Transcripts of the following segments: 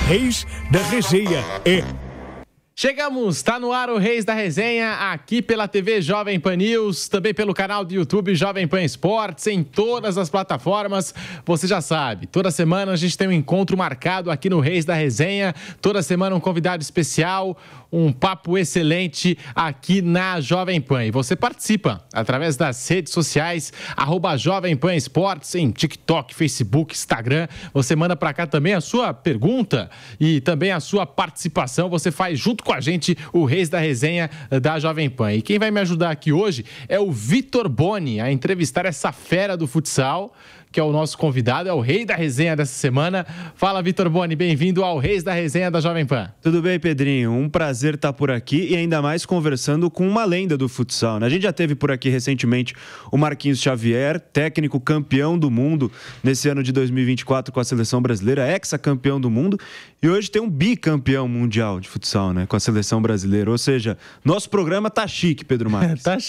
Reis da Resenha é... Chegamos, está no ar o Reis da Resenha, aqui pela TV Jovem Pan News, também pelo canal do YouTube Jovem Pan Esportes, em todas as plataformas. Você já sabe, toda semana a gente tem um encontro marcado aqui no Reis da Resenha, toda semana um convidado especial, um papo excelente aqui na Jovem Pan. E você participa através das redes sociais, @Jovem Pan Esportes, em TikTok, Facebook, Instagram. Você manda para cá também a sua pergunta e também a sua participação. Você faz junto com a gente o Reis da Resenha da Jovem Pan. E quem vai me ajudar aqui hoje é o Vitor Boni, a entrevistar essa fera do futsal, que é o nosso convidado, é o Rei da Resenha dessa semana. Fala, Vitor Boni, bem-vindo ao Reis da Resenha da Jovem Pan. Tudo bem, Pedrinho? Um prazer estar por aqui e ainda mais conversando com uma lenda do futsal, né? A gente já teve por aqui recentemente o Marquinhos Xavier, técnico campeão do mundo nesse ano de 2024 com a seleção brasileira, ex-campeão do mundo, e hoje tem um bicampeão mundial de futsal, né? Com a seleção brasileira. Ou seja, nosso programa tá chique, Pedro Marques. Tá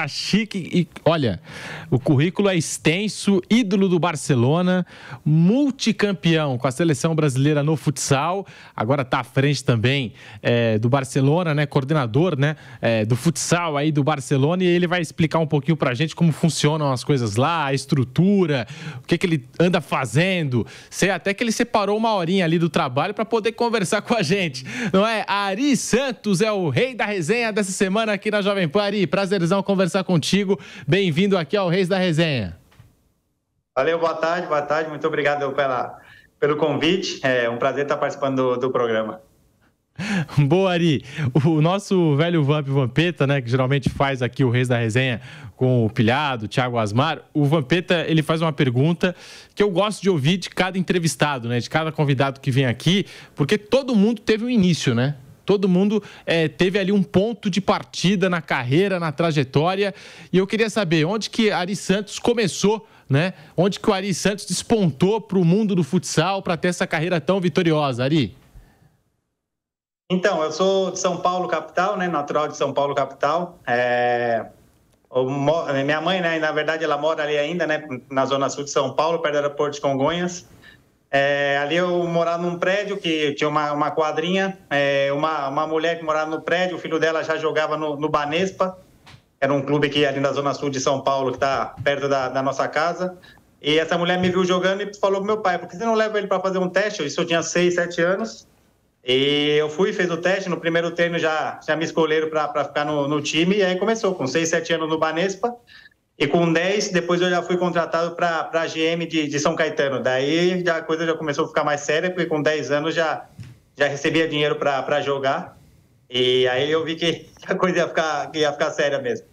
chique. E olha, o currículo é extenso, ídolo do Barcelona, multicampeão com a seleção brasileira no futsal, agora está à frente também do Barcelona, né, coordenador, né, do futsal aí do Barcelona, e ele vai explicar um pouquinho pra gente como funcionam as coisas lá, a estrutura, o que ele anda fazendo. Sei até que ele separou uma horinha ali do trabalho para poder conversar com a gente, não é? Ari Santos é o Rei da Resenha dessa semana aqui na Jovem Pan. Ari, prazerzão conversar contigo, bem-vindo aqui ao Reis da Resenha. Valeu, boa tarde, muito obrigado pelo convite, é um prazer estar participando do programa. Boa, Ari. O nosso velho Vampeta, né, que geralmente faz aqui o Reis da Resenha com o Pilhado, o Thiago Asmar, o Vampeta, ele faz uma pergunta que eu gosto de ouvir de cada entrevistado, né, de cada convidado que vem aqui, porque todo mundo teve um início, né? Todo mundo teve ali um ponto de partida na carreira, na trajetória, e eu queria saber onde que Ari Santos começou, né? Onde que o Ari Santos despontou para o mundo do futsal para ter essa carreira tão vitoriosa, Ari? Então, eu sou de São Paulo, capital, né? Natural de São Paulo, capital. Minha mãe, né? Na verdade, ela mora ali ainda, né? Na zona sul de São Paulo, perto do aeroporto de Congonhas. Ali eu morava num prédio que tinha uma quadrinha, uma mulher que morava no prédio, o filho dela já jogava no Banespa. Era um clube aqui ali na zona sul de São Paulo, que está perto da nossa casa. E essa mulher me viu jogando e falou pro meu pai, por que você não leva ele para fazer um teste? Isso eu tinha 6, 7 anos. E eu fui, fiz o teste, no primeiro treino já me escolheram para ficar no time. E aí começou, com 6, 7 anos no Banespa. E com 10, depois eu já fui contratado para a GM de São Caetano. Daí a coisa já começou a ficar mais séria, porque com 10 anos já recebia dinheiro para jogar. E aí eu vi que a coisa ia ficar séria mesmo.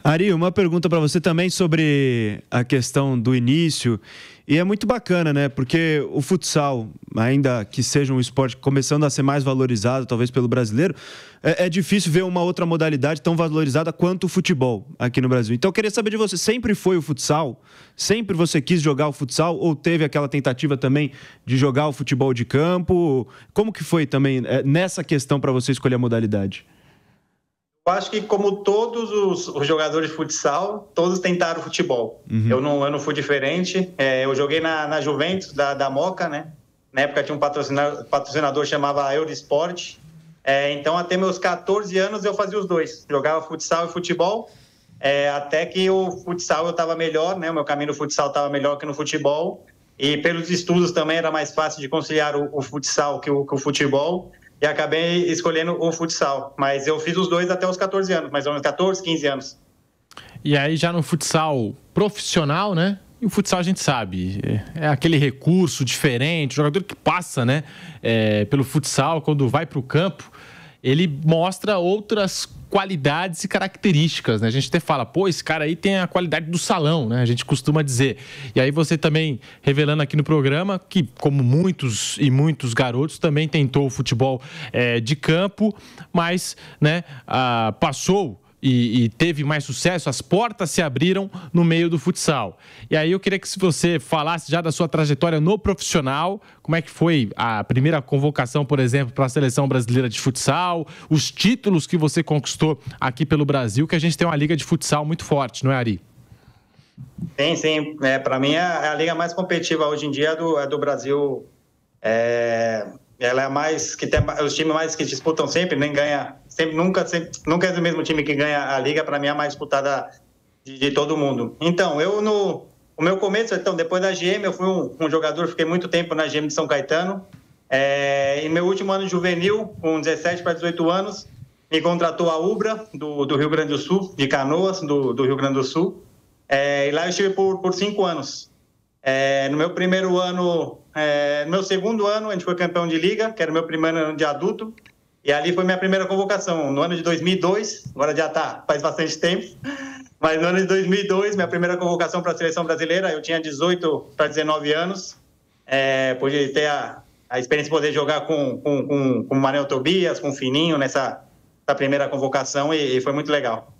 Ari, uma pergunta para você também sobre a questão do início, e é muito bacana, né? Porque o futsal, ainda que seja um esporte começando a ser mais valorizado, talvez pelo brasileiro, é difícil ver uma outra modalidade tão valorizada quanto o futebol aqui no Brasil. Então eu queria saber de você, sempre foi o futsal? Sempre você quis jogar o futsal ou teve aquela tentativa também de jogar o futebol de campo? Como que foi também nessa questão para você escolher a modalidade? Eu acho que, como todos os jogadores de futsal, todos tentaram futebol. Uhum. Eu não fui diferente. Eu joguei na Juventus, da Moca, né? Na época tinha um patrocinador chamava Eurosport. Então, até meus 14 anos, eu fazia os dois. Jogava futsal e futebol. Até que o futsal eu estava melhor, né? O meu caminho no futsal estava melhor que no futebol. E pelos estudos também era mais fácil de conciliar o futsal que o futebol. E acabei escolhendo o futsal. Mas eu fiz os dois até os 14 anos, mais ou menos 14, 15 anos. E aí já no futsal profissional, né? E o futsal a gente sabe, é aquele recurso diferente, o jogador que passa, né? Pelo futsal, quando vai para o campo, ele mostra outras qualidades e características, né? A gente até fala, pô, esse cara aí tem a qualidade do salão, né? A gente costuma dizer. E aí você também revelando aqui no programa que, como muitos garotos, também tentou o futebol de campo, mas, né, passou e teve mais sucesso, as portas se abriram no meio do futsal. E aí eu queria que você falasse já da sua trajetória no profissional, como é que foi a primeira convocação, por exemplo, para a Seleção Brasileira de Futsal, os títulos que você conquistou aqui pelo Brasil, que a gente tem uma liga de futsal muito forte, não é, Ari? Sim. Para mim, a liga mais competitiva hoje em dia é do Brasil Ela é a mais que tem os times mais que disputam sempre, nem ganha, nunca é do mesmo time que ganha a liga. Para mim é a mais disputada de todo mundo. Então, o meu começo, depois da GM, eu fui um jogador, fiquei muito tempo na GM de São Caetano. Em meu último ano juvenil, com 17 para 18 anos, me contratou a Ubra, do Rio Grande do Sul, de Canoas, do Rio Grande do Sul. E lá eu estive por 5 anos. No meu primeiro ano, no meu segundo ano, a gente foi campeão de liga, que era o meu primeiro ano de adulto. E ali foi minha primeira convocação, no ano de 2002, agora já faz bastante tempo. Mas no ano de 2002, minha primeira convocação para a seleção brasileira, eu tinha 18 para 19 anos. Pude ter a experiência de poder jogar com o Manuel Tobias, com o Fininho, nessa primeira convocação, e foi muito legal.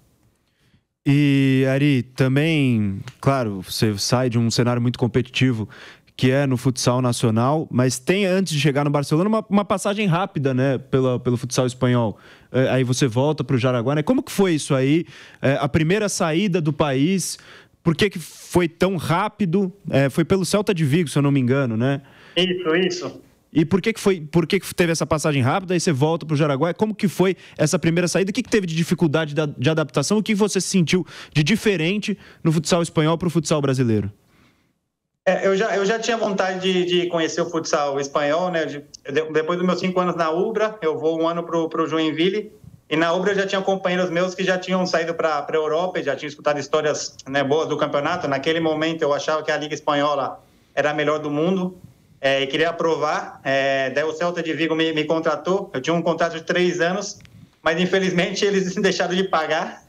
E, Ari, também, claro, você sai de um cenário muito competitivo, que é no futsal nacional, mas tem, antes de chegar no Barcelona, uma passagem rápida, né, pelo futsal espanhol. Aí você volta para o Jaraguá, né? Como que foi isso aí? A primeira saída do país, por que foi tão rápido? Foi pelo Celta de Vigo, se eu não me engano, né? Isso. E por que teve essa passagem rápida? Aí você volta para o Jaraguá. Como que foi essa primeira saída? O que teve de dificuldade de adaptação? O que você sentiu de diferente no futsal espanhol para o futsal brasileiro? Eu já tinha vontade de conhecer o futsal espanhol, né? Depois dos meus 5 anos na Ubra, eu vou um ano para o Joinville. E na Ubra eu já tinha companheiros meus que já tinham saído para a Europa e já tinham escutado histórias, né, boas do campeonato. Naquele momento eu achava que a Liga Espanhola era a melhor do mundo. E queria provar. Daí o Celta de Vigo me contratou. Eu tinha um contrato de 3 anos, mas infelizmente eles deixaram de pagar.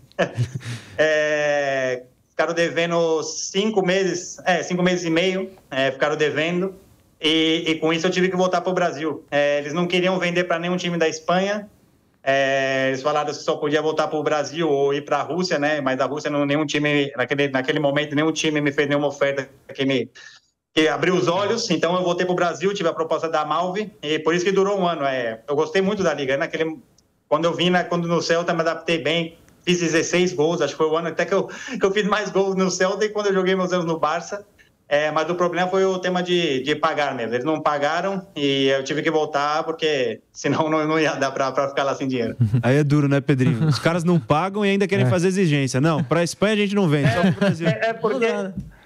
Ficaram devendo 5 meses, 5 meses e meio, ficaram devendo. E com isso eu tive que voltar para o Brasil. Eles não queriam vender para nenhum time da Espanha. Eles falaram que só podia voltar para o Brasil ou ir para a Rússia, né? Mas da Rússia nenhum time, naquele momento, nenhum time me fez nenhuma oferta que abriu os olhos. Então eu voltei para o Brasil, tive a proposta da Malve, e por isso que durou um ano. Eu gostei muito da liga. Quando eu vim quando no Celta, me adaptei bem, fiz 16 gols, acho que foi o ano até que eu fiz mais gols no Celta e quando eu joguei meus anos no Barça. Mas o problema foi o tema de pagar mesmo. Eles não pagaram e eu tive que voltar, porque senão não ia dar para ficar lá sem dinheiro. Aí é duro, né, Pedrinho? Os caras não pagam e ainda querem fazer exigência. Não, para a Espanha a gente não vende, só para o Brasil. Porque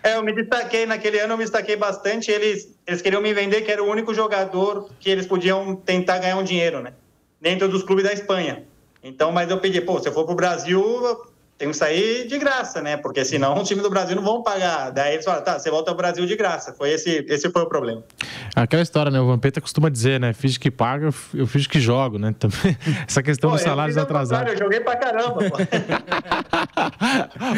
eu me destaquei, naquele ano eu me destaquei bastante. Eles queriam me vender, que era o único jogador que eles podiam tentar ganhar um dinheiro, né? Dentro dos clubes da Espanha. Então, mas eu pedi, se eu for pro Brasil, tenho que sair de graça, né? Porque senão o time do Brasil não vão pagar. Daí eles falaram, você volta ao Brasil de graça. Esse foi o problema. Aquela história, né? O Vampeta costuma dizer, né? Fiz que paga, eu fiz que jogo, né? Também, essa questão dos salários atrasados. Eu joguei pra caramba, pô.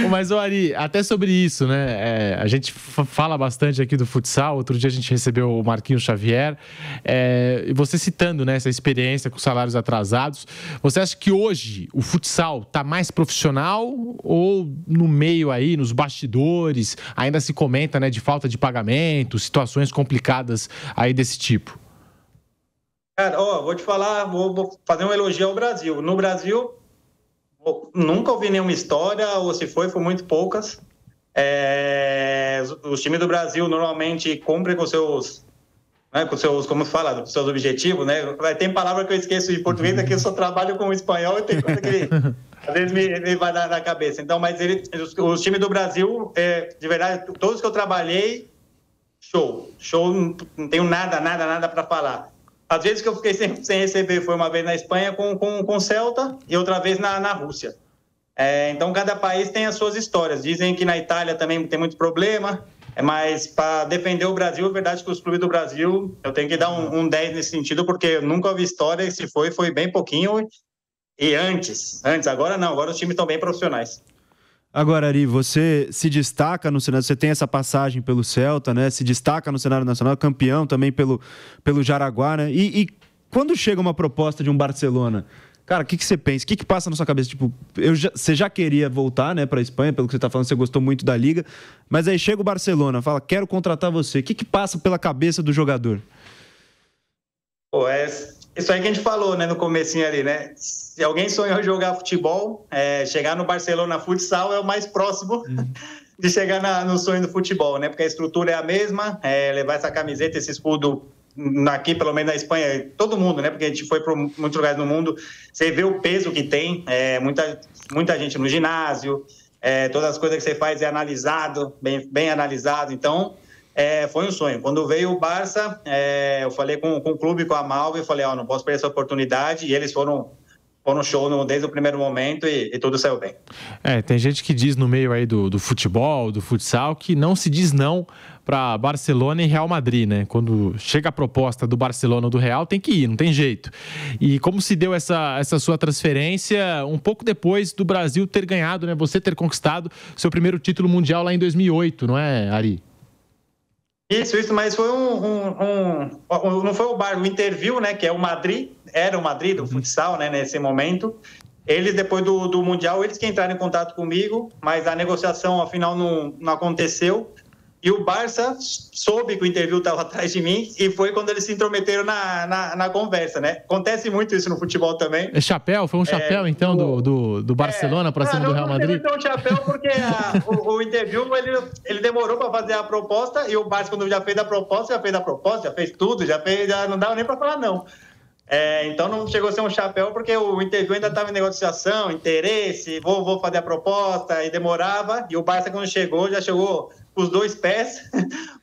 Mas, Ari, até sobre isso, né? A gente fala bastante aqui do futsal. Outro dia a gente recebeu o Marquinhos Xavier. E você citando, né, essa experiência com salários atrasados. Você acha que hoje o futsal tá mais profissional ou no meio aí, nos bastidores, ainda se comenta, né, de falta de pagamento, situações complicadas aí desse tipo? Cara, vou te falar, vou fazer um elogio ao Brasil. No Brasil, nunca ouvi nenhuma história, ou se foi muito poucas. Os times do Brasil normalmente cumprem com seus, como fala, com seus objetivos, né? Tem palavra que eu esqueço de português, aqui eu só trabalho com espanhol e tem coisa que às vezes me vai na cabeça. Então, mas os times do Brasil, de verdade, todos que eu trabalhei, show, não tenho nada para falar. Às vezes que eu fiquei sem receber foi uma vez na Espanha com o Celta e outra vez na Rússia. Então, cada país tem as suas histórias. Dizem que na Itália também tem muito problema, mas para defender o Brasil, é verdade que os clubes do Brasil, eu tenho que dar um 10 nesse sentido, porque eu nunca ouvi história e se foi bem pouquinho. E antes, agora não, agora os times estão bem profissionais. Agora, Ari, você se destaca no cenário, você tem essa passagem pelo Celta, né? Se destaca no cenário nacional, campeão também pelo Jaraguá, né? E quando chega uma proposta de um Barcelona, cara, o que você pensa? O que passa na sua cabeça? Tipo, você já queria voltar, né, para a Espanha, pelo que você está falando, você gostou muito da Liga, mas aí chega o Barcelona, fala, quero contratar você. O que passa pela cabeça do jogador? Isso aí que a gente falou, né, no comecinho ali, né? Se alguém sonhou jogar futebol, chegar no Barcelona Futsal é o mais próximo de chegar no sonho do futebol, né? Porque a estrutura é a mesma, levar essa camiseta, esse escudo aqui, pelo menos na Espanha, todo mundo, né? Porque a gente foi para muitos lugares no mundo, você vê o peso que tem, muita gente no ginásio, todas as coisas que você faz é analisado, bem analisado. Então, foi um sonho. Quando veio o Barça, eu falei com o clube, com a Malve, eu falei, não posso perder essa oportunidade, e eles foram show desde o primeiro momento e tudo saiu bem. Tem gente que diz no meio aí do futebol, do futsal, que não se diz não para Barcelona e Real Madrid, né? Quando chega a proposta do Barcelona ou do Real, tem que ir, não tem jeito. E como se deu essa sua transferência um pouco depois do Brasil ter ganhado, né? Você ter conquistado seu primeiro título mundial lá em 2008, não é, Ari? Isso, mas foi não foi o Barça, o Interview, né, que é o Madrid, era o Madrid do futsal, né, nesse momento. Eles, depois do Mundial, eles que entraram em contato comigo, mas a negociação, afinal, não aconteceu. E o Barça soube que o Interview estava atrás de mim e foi quando eles se intrometeram na conversa, né? Acontece muito isso no futebol também. Foi um chapéu, então, do Barcelona para cima do Real Madrid? Não, um chapéu porque o Interview, ele demorou para fazer a proposta e o Barça, quando já fez a proposta, já fez tudo, já não dava nem para falar não. Então não chegou a ser um chapéu porque o Interview ainda estava em negociação, interesse, vou fazer a proposta, e demorava. E o Barça, quando já chegou com os 2 pés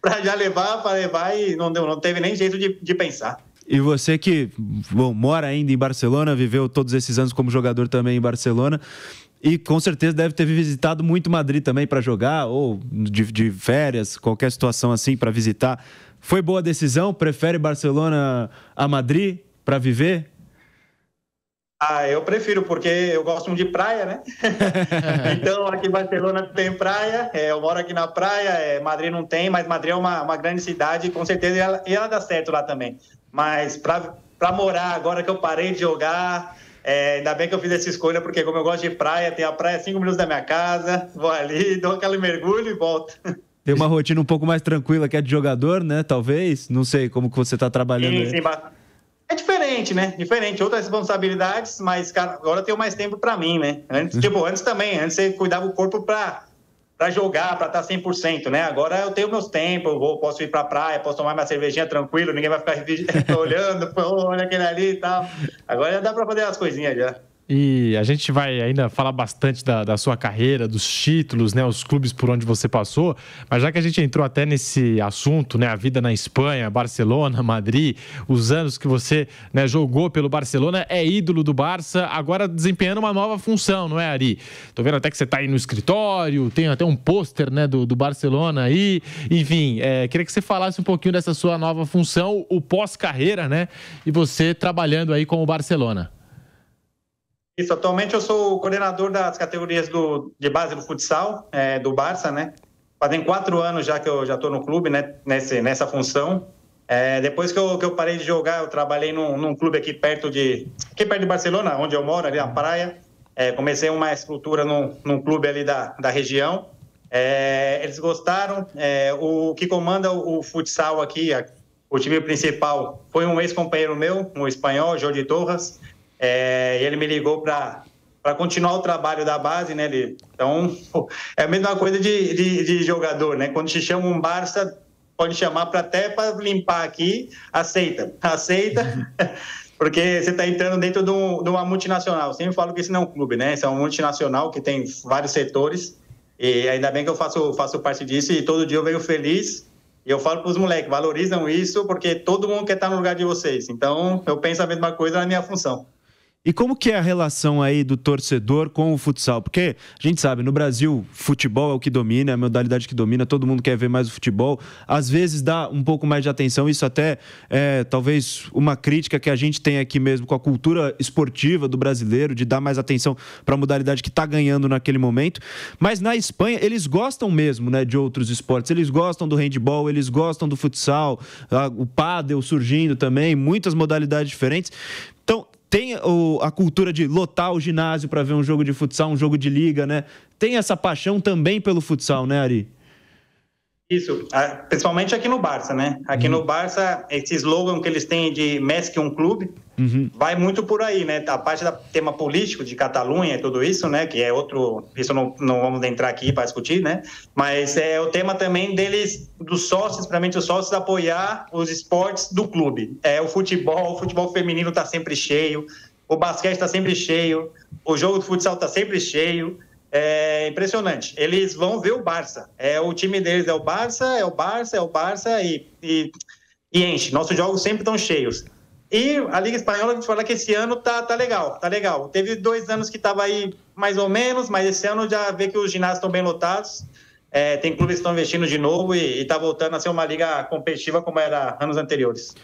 para levar e não teve nem jeito de pensar. E você que mora ainda em Barcelona, viveu todos esses anos como jogador também em Barcelona, e com certeza deve ter visitado muito Madrid também para jogar, ou de férias, qualquer situação assim para visitar. Foi boa decisão? Prefere Barcelona a Madrid para viver? Eu prefiro, porque eu gosto muito de praia, né? Então, aqui em Barcelona tem praia, eu moro aqui na praia, Madrid não tem, mas Madrid é uma grande cidade, com certeza, e ela dá certo lá também. Mas para morar, agora que eu parei de jogar, ainda bem que eu fiz essa escolha, porque como eu gosto de praia, tem a praia a 5 minutos da minha casa, vou ali, dou aquele mergulho e volto. Tem uma rotina um pouco mais tranquila que é de jogador, né? Talvez, não sei como que você está trabalhando. Sim, é diferente, né? Diferente, outras responsabilidades, mas, cara, agora eu tenho mais tempo pra mim, né? Antes você cuidava o corpo pra jogar, pra estar 100%, né? Agora eu tenho meus tempos, posso ir pra praia, posso tomar minha cervejinha tranquilo, ninguém vai ficar olhando, olha aquele ali e tal. Agora já dá pra fazer as coisinhas já. E a gente vai ainda falar bastante da sua carreira, dos títulos, né, os clubes por onde você passou, mas já que a gente entrou até nesse assunto, né, a vida na Espanha, Barcelona, Madrid, os anos que você, né, jogou pelo Barcelona, é ídolo do Barça, agora desempenhando uma nova função, não é, Ari? Tô vendo até que você tá aí no escritório, tem até um pôster, né, do Barcelona aí, enfim, queria que você falasse um pouquinho dessa sua nova função, o pós-carreira, né, e você trabalhando aí com o Barcelona. Isso, atualmente eu sou o coordenador das categorias de base do futsal, do Barça, né? Fazem 4 anos já que eu já estou no clube, né? Nessa função. Depois que eu parei de jogar, eu trabalhei num clube aqui perto de Barcelona, onde eu moro, ali na praia. Comecei uma estrutura num clube ali da região. Eles gostaram. O que comanda o futsal aqui, o time principal, foi um ex-companheiro meu, um espanhol, Jordi Torres. E ele me ligou para continuar o trabalho da base, né? Então, é a mesma coisa de jogador, né? Quando te chama um Barça, pode chamar até para limpar aqui, aceita, porque você está entrando dentro de uma multinacional. Eu sempre falo que isso não é um clube, né? Isso é uma multinacional que tem vários setores, e ainda bem que eu faço parte disso, e todo dia eu venho feliz. E eu falo para os moleques, valorizam isso, porque todo mundo quer estar no lugar de vocês. Então, eu penso a mesma coisa na minha função. E como que é a relação aí do torcedor com o futsal? Porque a gente sabe, no Brasil, futebol é o que domina, é a modalidade que domina, todo mundo quer ver mais o futebol. Às vezes dá um pouco mais de atenção, isso até é talvez uma crítica que a gente tem aqui mesmo com a cultura esportiva do brasileiro, de dar mais atenção para a modalidade que está ganhando naquele momento. Mas na Espanha, eles gostam mesmo, né, de outros esportes. Eles gostam do handebol, eles gostam do futsal, o pádel surgindo também, muitas modalidades diferentes. Então, tem a cultura de lotar o ginásio para ver um jogo de futsal, um jogo de liga, né? Tem essa paixão também pelo futsal, né, Ari? Isso, principalmente aqui no Barça, né? Aqui no Barça, esse slogan que eles têm de mais que um clube, vai muito por aí, né? A parte do tema político de Catalunha e tudo isso, né? Que é outro... Isso não vamos entrar aqui para discutir, né? Mas é o tema também deles, dos sócios, principalmente os sócios, apoiar os esportes do clube. O futebol feminino está sempre cheio, o basquete está sempre cheio, o jogo de futsal está sempre cheio. É impressionante. Eles vão ver o Barça. O time deles é o Barça e enche. Nossos jogos sempre estão cheios. E a Liga Espanhola, a gente fala que esse ano tá legal. Teve 2 anos que estava aí mais ou menos, mas esse ano já vê que os ginásios estão bem lotados. Tem clubes que estão investindo de novo e está voltando a ser uma liga competitiva como era anos anteriores.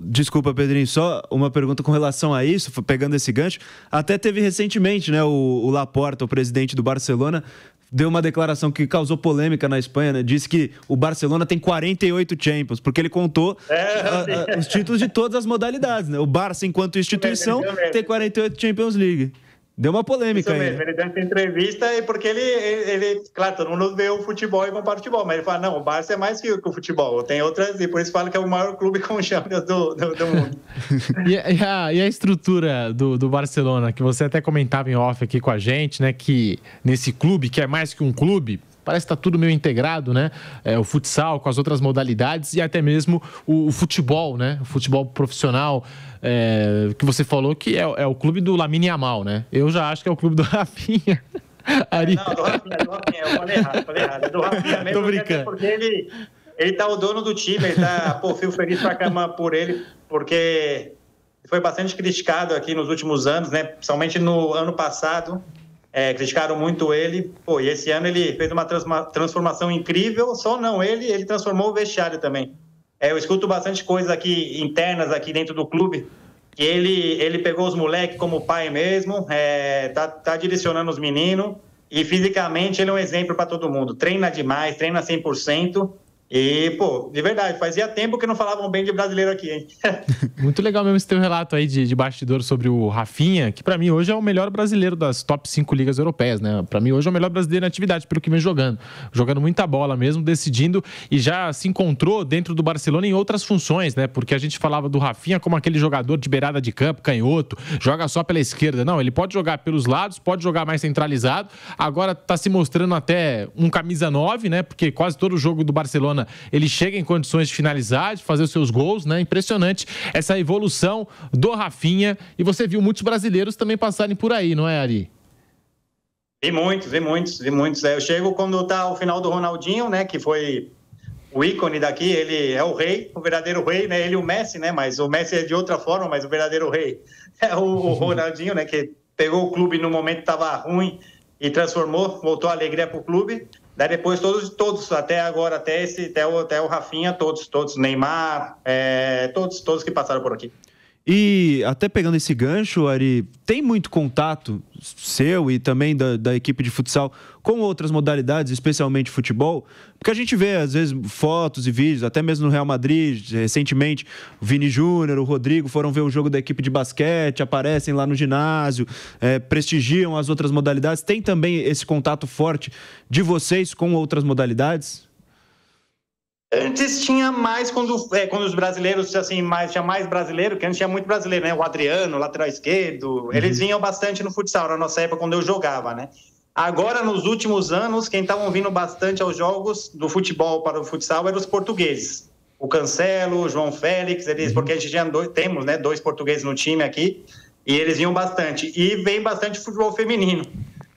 Desculpa, Pedrinho, só uma pergunta com relação a isso, pegando esse gancho. Até teve recentemente, né, o Laporta, o presidente do Barcelona, deu uma declaração que causou polêmica na Espanha, né? Disse que o Barcelona tem 48 Champions, porque ele contou os títulos de todas as modalidades, né? O Barça, enquanto instituição, tem 48 Champions League. Deu uma polêmica aí. Isso mesmo, ele deu essa entrevista porque ele, claro, todo mundo vê o futebol e compara o futebol, mas ele fala, não, o Barça é mais que o futebol, tem outras, e por isso fala que é o maior clube com Champions do mundo. E a estrutura do Barcelona, que você até comentava em off aqui com a gente, né, que nesse clube, que é mais que um clube, parece que está tudo meio integrado, né? O futsal com as outras modalidades e até mesmo o futebol, né? O futebol profissional, que você falou que é o clube do Lamine Yamal, né? Eu já acho que é o clube do Rafinha. Não, do Rafinha, eu falei errado. É do Rafinha mesmo. Tô brincando. Porque ele tá o dono do time, ele tá, fico feliz pra cama por ele, porque foi bastante criticado aqui nos últimos anos, né? Principalmente no ano passado. Criticaram muito ele, e esse ano ele fez uma transformação incrível, só não ele transformou o vestiário também. Eu escuto bastante coisas aqui internas aqui dentro do clube, que ele pegou os moleques como pai mesmo, tá direcionando os meninos, e fisicamente ele é um exemplo para todo mundo, treina demais, treina 100%, e, de verdade, fazia tempo que não falavam bem de brasileiro aqui, hein? Muito legal mesmo esse teu relato aí de bastidor sobre o Rafinha, que pra mim hoje é o melhor brasileiro das top 5 ligas europeias, né? Pra mim hoje é o melhor brasileiro na atividade, pelo que vem jogando. Jogando muita bola mesmo, decidindo, e já se encontrou dentro do Barcelona em outras funções, né? Porque a gente falava do Rafinha como aquele jogador de beirada de campo, canhoto, joga só pela esquerda. Não, ele pode jogar pelos lados, pode jogar mais centralizado. Agora tá se mostrando até um camisa 9, né? Porque quase todo jogo do Barcelona ele chega em condições de finalizar, de fazer os seus gols, né? Impressionante essa evolução do Rafinha. E você viu muitos brasileiros também passarem por aí, não é, Ari? Vi muitos. Eu chego quando tá o final do Ronaldinho, né? Que foi o ícone daqui, ele é o rei, o verdadeiro rei, né? Ele e o Messi, né? Mas o Messi é de outra forma, mas o verdadeiro rei é o Ronaldinho, né? Que pegou o clube no momento que tava ruim e transformou, voltou a alegria pro clube. Daí depois todos até agora, até o Rafinha, todos, Neymar, todos que passaram por aqui. E até pegando esse gancho, Ari, tem muito contato seu e também da equipe de futsal com outras modalidades, especialmente futebol? Porque a gente vê, às vezes, fotos e vídeos, até mesmo no Real Madrid, recentemente, o Vini Júnior, o Rodrigo foram ver o jogo da equipe de basquete, aparecem lá no ginásio, prestigiam as outras modalidades. Tem também esse contato forte de vocês com outras modalidades? Antes tinha mais quando os brasileiros, assim, tinha mais brasileiro, que antes tinha muito brasileiro, né? O Adriano, lateral esquerdo, eles vinham bastante no futsal, na nossa época, quando eu jogava, né? Agora, nos últimos anos, quem estavam vindo bastante aos jogos do futebol para o futsal eram os portugueses. O Cancelo, o João Félix, porque a gente temos, né, 2 portugueses no time aqui, e eles vinham bastante. E vem bastante futebol feminino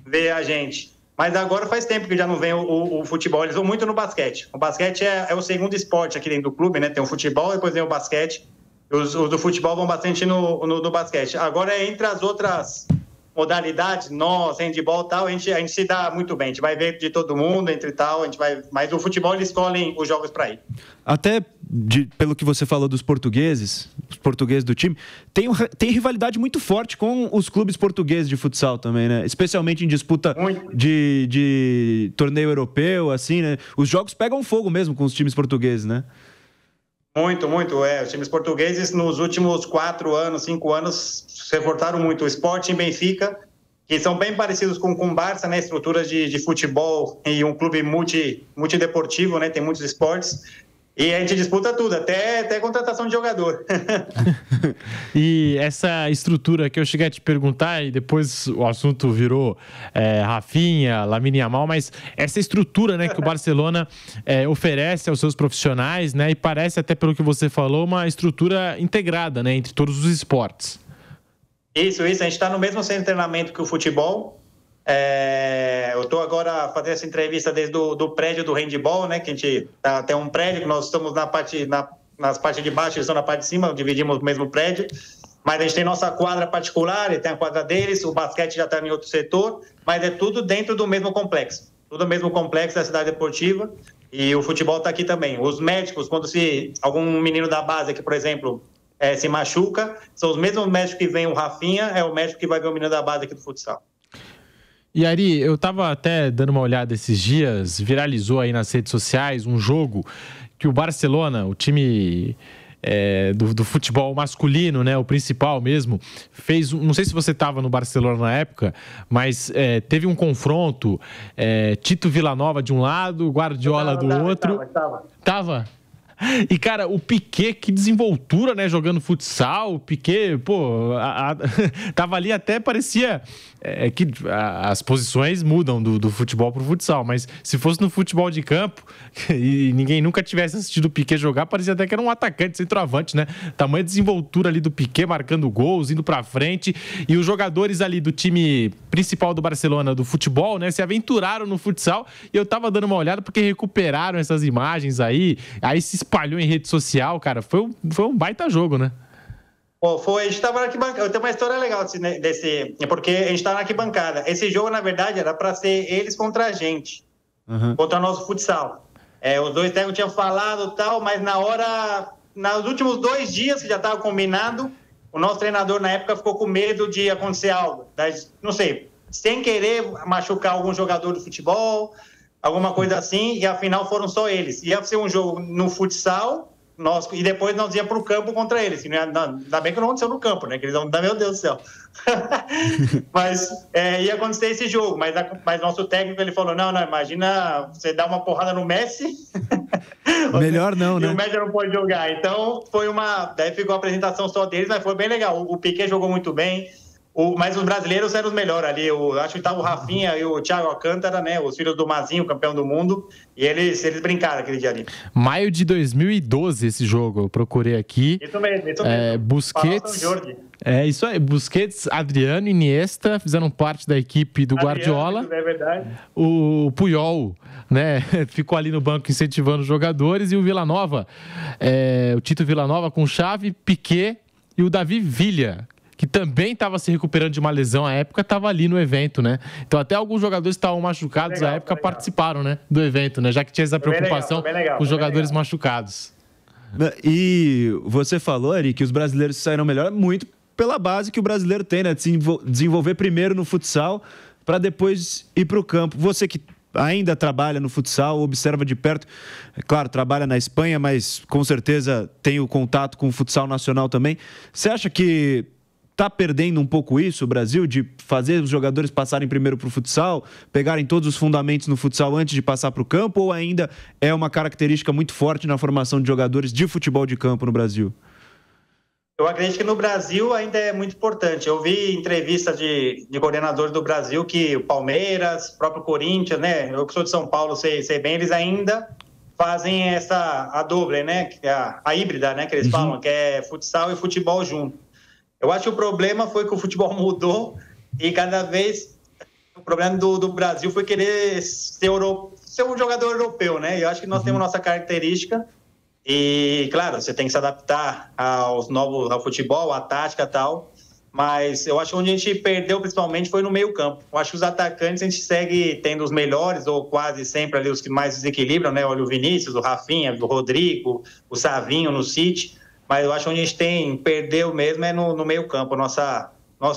ver a gente. Mas agora faz tempo que já não vem o futebol, eles vão muito no basquete. O basquete é o segundo esporte aqui dentro do clube, né? Tem o futebol, depois vem o basquete. Os do futebol vão bastante no basquete. Agora, entre as outras modalidades, nós, handebol e tal, a gente se dá muito bem. A gente vai ver de todo mundo, entre tal, mas o futebol eles escolhem os jogos para ir. Até pelo que você falou dos portugueses, os portugueses do time, tem rivalidade muito forte com os clubes portugueses de futsal também, né? Especialmente em disputa de torneio europeu, assim, né? Os jogos pegam fogo mesmo com os times portugueses, né? Muito. Os times portugueses nos últimos 4 anos, 5 anos se reforçaram muito. O Sporting Benfica que são bem parecidos com o Barça, né? Estruturas de futebol e um clube multideportivo, né? Tem muitos esportes. E a gente disputa tudo, até contratação de jogador. E essa estrutura que eu cheguei a te perguntar, e depois o assunto virou Rafinha, Lamine Yamal, mas essa estrutura, né, que o Barcelona oferece aos seus profissionais, né, e parece até pelo que você falou, uma estrutura integrada, né, entre todos os esportes. Isso, a gente está no mesmo centro de treinamento que o futebol. Eu estou agora fazendo essa entrevista desde do prédio do handball, né? Que a gente tem um prédio que nós estamos nas partes de baixo, eles estão na parte de cima, dividimos o mesmo prédio. Mas a gente tem nossa quadra particular, e tem a quadra deles, o basquete já está em outro setor, mas é tudo dentro do mesmo complexo. Tudo no mesmo complexo da cidade deportiva, e o futebol está aqui também. Os médicos, quando algum menino da base aqui, por exemplo, se machuca, são os mesmos médicos que vem o Rafinha, é o médico que vai ver o menino da base aqui do futsal. E Ari, eu tava até dando uma olhada esses dias, viralizou aí nas redes sociais um jogo que o Barcelona, o time do futebol masculino, né, o principal mesmo, fez, não sei se você estava no Barcelona na época, mas teve um confronto, Tito Villanova de um lado, Guardiola do outro. Tava? E, cara, o Piqué, que desenvoltura, né, jogando futsal, o Piqué, pô, tava ali até parecia que as posições mudam do futebol pro futsal, mas se fosse no futebol de campo e ninguém nunca tivesse assistido o Piqué jogar, parecia até que era um atacante, centroavante, né? Tamanha desenvoltura ali do Piqué, marcando gols, indo pra frente, e os jogadores ali do time principal do Barcelona, do futebol, né, se aventuraram no futsal, e eu tava dando uma olhada porque recuperaram essas imagens aí se espalhou em rede social, cara, foi um baita jogo, né? A gente estava na arquibancada. Eu tenho uma história legal porque a gente estava na arquibancada. Esse jogo, na verdade, era para ser eles contra a gente, contra o nosso futsal. Os dois técnicos tinham falado e tal, mas nos últimos 2 dias que já estava combinado, o nosso treinador na época ficou com medo de acontecer algo. Não sei, sem querer machucar algum jogador do futebol, alguma coisa assim, e afinal foram só eles. Ia ser um jogo no futsal, e depois nós íamos para o campo contra eles. Ainda bem que não aconteceu no campo, né? Que eles vão dar, meu Deus do céu. Mas ia acontecer esse jogo. Mas nosso técnico, ele falou, não, imagina você dar uma porrada no Messi. Melhor não, né? E o Messi não pode jogar. Então, daí ficou a apresentação só deles, mas foi bem legal. O Piqué jogou muito bem. Mas os brasileiros eram os melhores ali. Acho que estava o Rafinha e o Thiago Alcântara, né? Os filhos do Mazinho, campeão do mundo. E eles brincaram aquele dia ali. Maio de 2012 esse jogo, eu procurei aqui. Isso mesmo. Busquets. Isso aí. Busquets, Adriano, Iniesta fizeram parte da equipe do Guardiola. É verdade. O Puyol, né? Ficou ali no banco incentivando os jogadores. E o Villanova, o Tito Villanova com chave, Piqué e o Davi Villa, que também estava se recuperando de uma lesão à época, estava ali no evento, né? Então até alguns jogadores que estavam machucados à época participaram, né, do evento, né? Já que tinha essa preocupação com os jogadores machucados. E você falou, Ari, que os brasileiros saíram melhor muito pela base que o brasileiro tem, né? De se desenvolver primeiro no futsal para depois ir para o campo. Você que ainda trabalha no futsal, observa de perto, claro, trabalha na Espanha, mas com certeza tem o contato com o futsal nacional também. Você acha que está perdendo um pouco isso, o Brasil, de fazer os jogadores passarem primeiro para o futsal, pegarem todos os fundamentos no futsal antes de passar para o campo, ou ainda é uma característica muito forte na formação de jogadores de futebol de campo no Brasil? Eu acredito que no Brasil ainda é muito importante. Eu vi entrevista de coordenadores do Brasil que o Palmeiras, o próprio Corinthians, né? Eu que sou de São Paulo, sei bem, eles ainda fazem a doble, né? A híbrida, né? Que eles falam, que é futsal e futebol junto. Eu acho que o problema foi que o futebol mudou e cada vez o problema do Brasil foi querer ser um jogador europeu, né? Eu acho que nós temos nossa característica e, claro, você tem que se adaptar ao futebol, à tática e tal, mas eu acho que onde a gente perdeu principalmente foi no meio campo. Eu acho que os atacantes a gente segue tendo os melhores ou quase sempre ali os que mais desequilibram, né? Olha o Vinícius, o Rafinha, o Rodrigo, o Savinho no City. Mas eu acho que onde a gente perdeu mesmo é no meio campo. Nós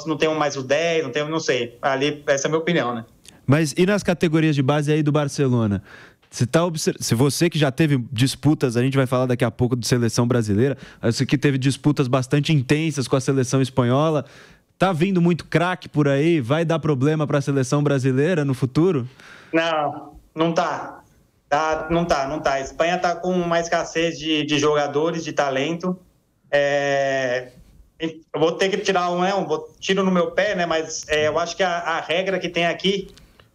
não temos mais o 10, não sei. Ali, essa é a minha opinião, né? Mas e nas categorias de base aí do Barcelona? Se você que já teve disputas, a gente vai falar daqui a pouco de seleção brasileira, você que teve disputas bastante intensas com a seleção espanhola, Tá vindo muito craque por aí? Vai dar problema para a seleção brasileira no futuro? Não tá. Não tá. A Espanha tá com uma escassez de jogadores, de talento. Eu vou ter que tirar tiro no meu pé, né? Mas eu acho que a regra que tem aqui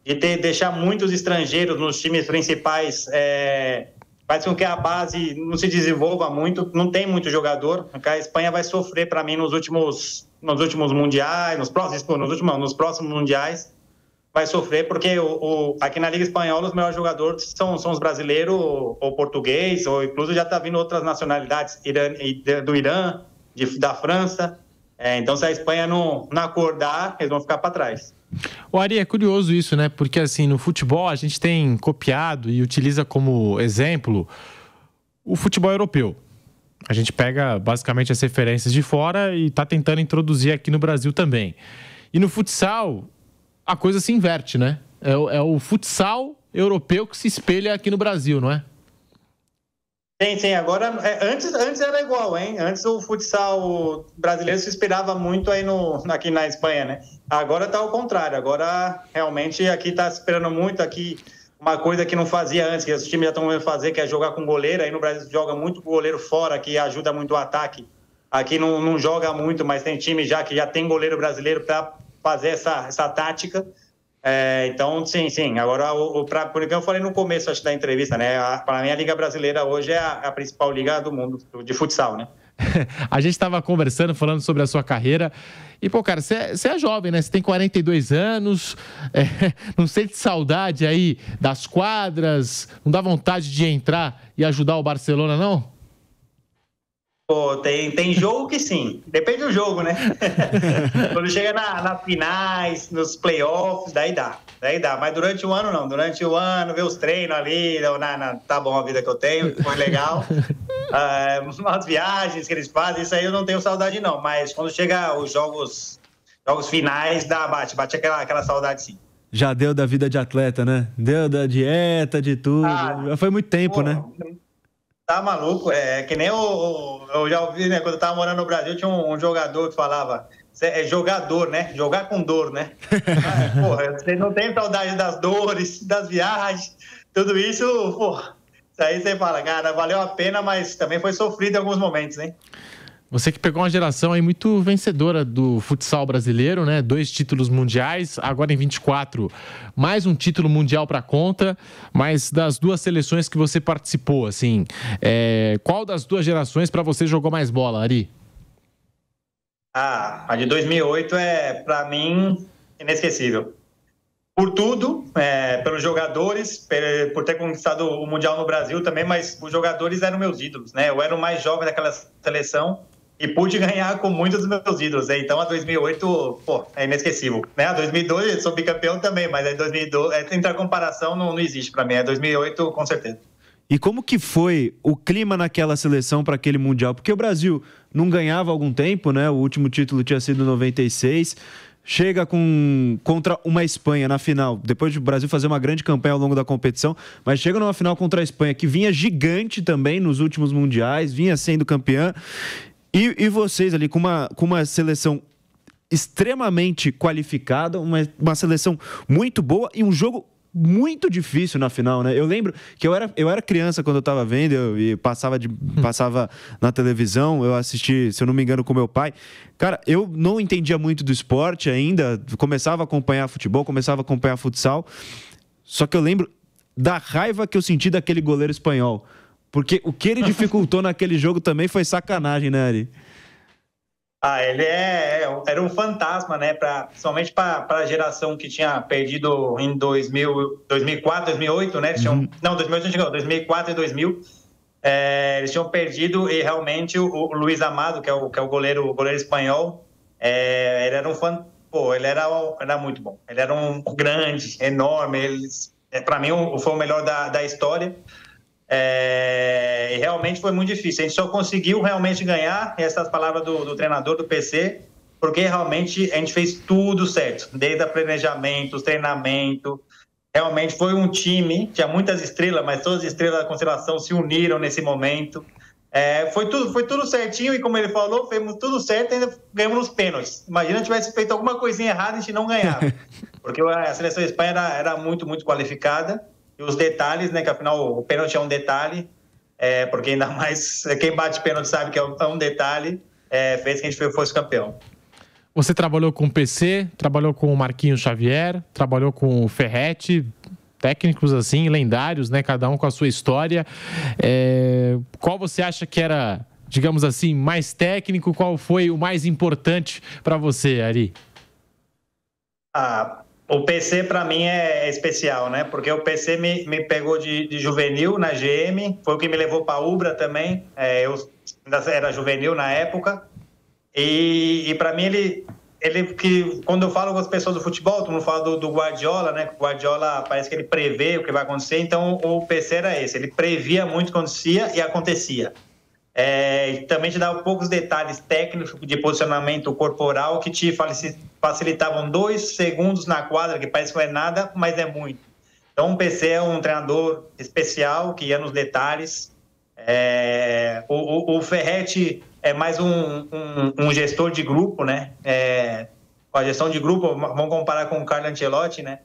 de deixar muitos estrangeiros nos times principais faz com que a base não se desenvolva muito, não tem muito jogador. A Espanha vai sofrer, para mim, nos últimos mundiais, nos próximos mundiais, vai sofrer, porque aqui na Liga Espanhola os melhores jogadores são os brasileiros ou português, ou inclusive já está vindo outras nacionalidades, do Irã, da França. Então, se a Espanha não acordar, eles vão ficar para trás. O Ari, é curioso isso, né? Porque assim, no futebol a gente tem copiado e utiliza como exemplo o futebol europeu. A gente pega basicamente as referências de fora e está tentando introduzir aqui no Brasil também. E no futsal, a coisa se inverte, né? É o futsal europeu que se espelha aqui no Brasil, não é? Sim. Agora, antes era igual, hein? Antes o futsal brasileiro se inspirava muito aí aqui na Espanha, né? Agora tá ao contrário. Agora, realmente, aqui tá se esperando muito. Aqui, uma coisa que não fazia antes, que os times já estão vendo fazer, que é jogar com goleiro. Aí no Brasil joga muito com goleiro fora, que ajuda muito o ataque. Aqui não joga muito, mas tem time que já tem goleiro brasileiro para fazer essa tática. Então, sim. Agora, por que eu falei no começo, acho, da entrevista, né? Para mim, a Liga Brasileira hoje é a principal liga do mundo de futsal, né? A gente estava conversando, falando sobre a sua carreira. E, pô, cara, você é jovem, né? Você tem 42 anos, não sente saudade aí das quadras? Não dá vontade de entrar e ajudar o Barcelona, não? Pô, tem jogo que sim. Depende do jogo, né? Quando chega nas finais, nos playoffs, daí dá. Mas durante o ano, não. Durante o ano, ver os treinos ali, tá bom a vida que eu tenho, foi legal. Umas viagens que eles fazem, isso aí eu não tenho saudade, não. Mas quando chega os jogos finais, bate aquela saudade, sim. Já deu da vida de atleta, né? Deu da dieta, de tudo. Já foi muito tempo, né? Tá maluco, que nem eu já ouvi, né? Quando eu tava morando no Brasil, tinha um jogador que falava, jogador, né? Jogar com dor, né? Porra, você não tem saudade das dores, das viagens, tudo isso, porra. Isso aí você fala, cara, valeu a pena, mas também foi sofrido em alguns momentos, hein? Você que pegou uma geração aí muito vencedora do futsal brasileiro, né? 2 títulos mundiais, agora em 24, mais um título mundial para conta. Mas das 2 seleções que você participou, assim, qual das 2 gerações para você jogou mais bola, Ari? A de 2008 para mim, inesquecível. Por tudo, pelos jogadores, por ter conquistado o Mundial no Brasil também, mas os jogadores eram meus ídolos, né? Eu era o mais jovem daquela seleção e pude ganhar com muitos dos meus ídolos, né? Então a 2008, é inesquecível, né? A 2002 eu sou bicampeão também, mas a 2002, entre a comparação, não existe para mim, 2008 com certeza. E como que foi o clima naquela seleção para aquele Mundial? Porque o Brasil não ganhava há algum tempo, né? O último título tinha sido em 96, chega contra uma Espanha na final, depois do Brasil fazer uma grande campanha ao longo da competição, mas chega numa final contra a Espanha, que vinha gigante também nos últimos mundiais, vinha sendo campeã, e vocês ali com uma seleção extremamente qualificada, uma seleção muito boa e um jogo muito difícil na final, né? Eu lembro que eu era criança quando eu tava vendo e passava na televisão, eu assisti, se eu não me engano, com meu pai. Cara, eu não entendia muito do esporte ainda, começava a acompanhar futebol, começava a acompanhar futsal, só que eu lembro da raiva que eu senti daquele goleiro espanhol, porque o que ele dificultou naquele jogo também foi sacanagem, né, Ari? Ele era um fantasma, né? Principalmente para a geração que tinha perdido em 2004, 2008, né? Não, 2008 não chegou, 2004 e 2000. Eles tinham perdido e realmente o Luiz Amado, que é o goleiro espanhol, ele era ele era muito bom. Ele era um grande, enorme. Para mim, foi o melhor da história. E realmente foi muito difícil. A gente só conseguiu realmente ganhar, essas palavras do treinador do PC, porque realmente a gente fez tudo certo, desde o planejamento, os treinamentos. Realmente foi um time, tinha muitas estrelas, mas todas as estrelas da constelação se uniram nesse momento. Foi tudo certinho e, como ele falou, fizemos tudo certo e ainda ganhamos nos pênaltis. Imagina se tivesse feito alguma coisinha errada e a gente não ganhava. Porque a seleção da Espanha era muito, muito qualificada. E os detalhes, né, que afinal o pênalti é um detalhe, porque ainda mais quem bate pênalti sabe que é um detalhe, fez que a gente fosse campeão. Você trabalhou com o PC, trabalhou com o Marquinhos Xavier, trabalhou com o Ferretti, técnicos assim, lendários, né? Cada um com a sua história. Qual você acha que era, digamos assim, mais técnico? Qual foi o mais importante para você, Ari? O PC para mim é especial, né? Porque o PC me pegou de juvenil na GM, foi o que me levou para a Ubra também. Eu ainda era juvenil na época. E para mim, ele que quando eu falo com as pessoas do futebol, todo mundo fala do Guardiola, né? O Guardiola parece que ele prevê o que vai acontecer, então o PC era esse, ele previa muito o que acontecia e acontecia. Também te dava poucos detalhes técnicos de posicionamento corporal que te facilitavam 2 segundos na quadra, que parece que não é nada, mas é muito. Então o PC é um treinador especial que ia nos detalhes. O Ferretti é mais um gestor de grupo, né? Com a gestão de grupo, vamos comparar com o Carlo Ancelotti, né?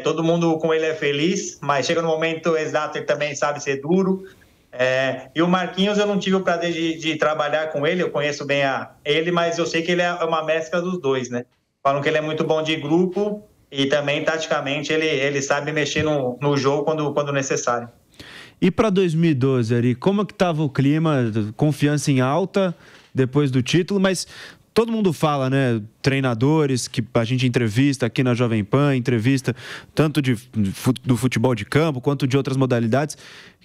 Todo mundo com ele é feliz, mas chega no momento exato, ele também sabe ser duro. E o Marquinhos, eu não tive o prazer de trabalhar com ele, eu conheço bem ele, mas eu sei que ele é uma mescla dos dois, né? Falam que ele é muito bom de grupo e também, taticamente, ele sabe mexer no jogo quando necessário. E para 2012, Ari, como que estava o clima? Confiança em alta depois do título, mas todo mundo fala, né? Treinadores que a gente entrevista aqui na Jovem Pan, entrevista tanto do futebol de campo quanto de outras modalidades,